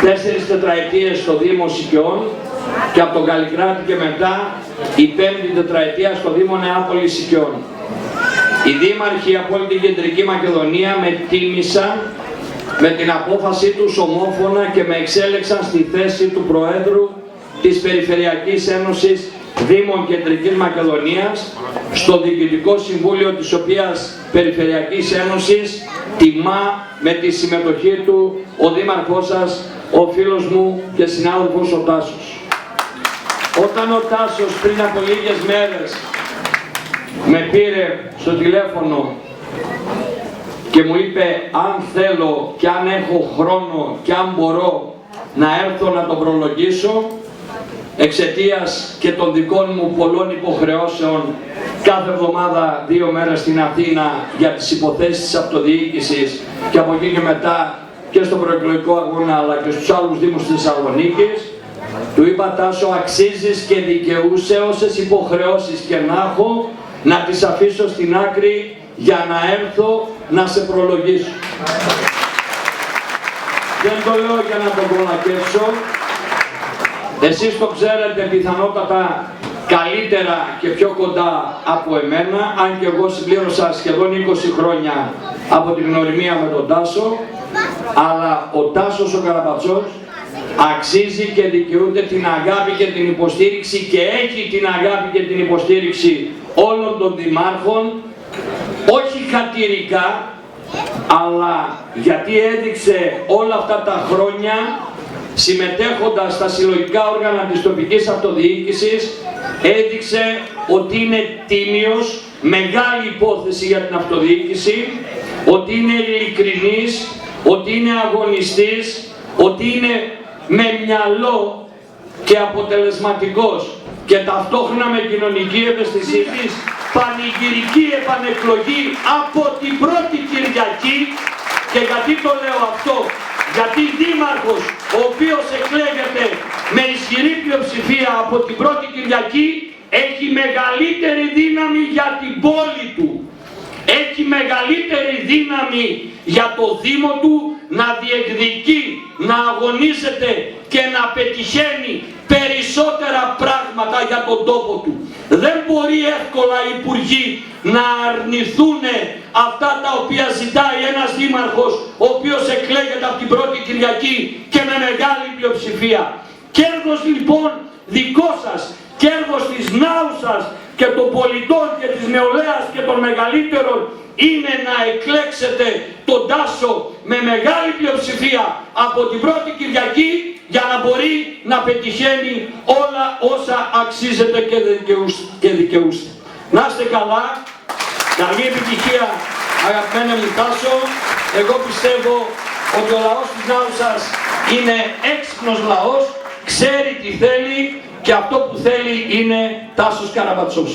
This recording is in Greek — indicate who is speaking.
Speaker 1: 4 τετραετίες στο Δήμο Σικιών και από τον Καλλικράτη και μετά η 5η τετραετία στο Δήμο Νεάπολης Σικιών. Οι δήμαρχοι από όλη την Κεντρική Μακεδονία με τίμησαν με την απόφασή τους ομόφωνα και με εξέλεξαν στη θέση του Προέδρου της Περιφερειακής Ένωσης Δήμων Κεντρικής Μακεδονίας στο Διοικητικό Συμβούλιο της οποίας Περιφερειακής Ένωσης τιμά με τη συμμετοχή του ο δήμαρχός σας, ο φίλος μου και συνάδελφος ο Τάσος. Όταν ο Τάσος πριν από λίγες μέρες με πήρε στο τηλέφωνο και μου είπε αν θέλω και αν έχω χρόνο και αν μπορώ να έρθω να τον προλογίσω, εξαιτίας και των δικών μου πολλών υποχρεώσεων κάθε εβδομάδα 2 μέρες στην Αθήνα για τις υποθέσεις της αυτοδιοίκησης και από εκεί και μετά και στον προεκλογικό αγώνα αλλά και στους άλλους δήμους της Θεσσαλονίκης, του είπα Τάσο, αξίζεις και δικαιούσε όσες υποχρεώσεις και να έχω να τις αφήσω στην άκρη για να έρθω να σε προλογίσω. Δεν το λέω για να τον κολακεύσω. Εσείς το ξέρετε πιθανότατα καλύτερα και πιο κοντά από εμένα, αν και εγώ συμπλήρωσα σχεδόν 20 χρόνια από την γνωριμία με τον Τάσο, αλλά ο Τάσος ο Καραπατσός αξίζει και δικαιούται την αγάπη και την υποστήριξη και έχει την αγάπη και την υποστήριξη όλων των δημάρχων, όχι χατηρικά, αλλά γιατί έδειξε όλα αυτά τα χρόνια συμμετέχοντας στα συλλογικά όργανα της τοπικής αυτοδιοίκησης, έδειξε ότι είναι τίμιος, μεγάλη υπόθεση για την αυτοδιοίκηση, ότι είναι ειλικρινής, ότι είναι αγωνιστής, ότι είναι με μυαλό και αποτελεσματικός και ταυτόχρονα με κοινωνική ευαισθησία της πανηγυρική επανεκλογή από την πρώτη Κυριακή. Και γιατί το λέω αυτό? Γιατί δήμαρχος ο οποίος εκλέγεται με ισχυρή πλειοψηφία από την πρώτη Κυριακή έχει μεγαλύτερη δύναμη για την πόλη του. Έχει μεγαλύτερη δύναμη για το Δήμο του να διεκδικεί, να αγωνίζεται και να πετυχαίνει περισσότερα πράγματα για τον τόπο του. Δεν μπορεί εύκολα οι υπουργοί να αρνηθούν αυτά τα οποία ζητάει ένας δήμαρχος ο οποίος εκλέγεται από την πρώτη Κυριακή και με μεγάλη πλειοψηφία. Κέρδος λοιπόν δικό σας, κέρδος της νάου σας και των πολιτών και της νεολαίας και των μεγαλύτερων είναι να εκλέξετε τον Τάσο με μεγάλη πλειοψηφία από την πρώτη Κυριακή για να μπορεί να πετυχαίνει όλα όσα αξίζετε και δικαιούστε. Να είστε καλά, καλή επιτυχία αγαπημένε μου Τάσο. Εγώ πιστεύω ότι ο λαός της νάου σας είναι έξυπνος λαός, ξέρει τι θέλει και αυτό που θέλει είναι Τάσος Καραπατσός.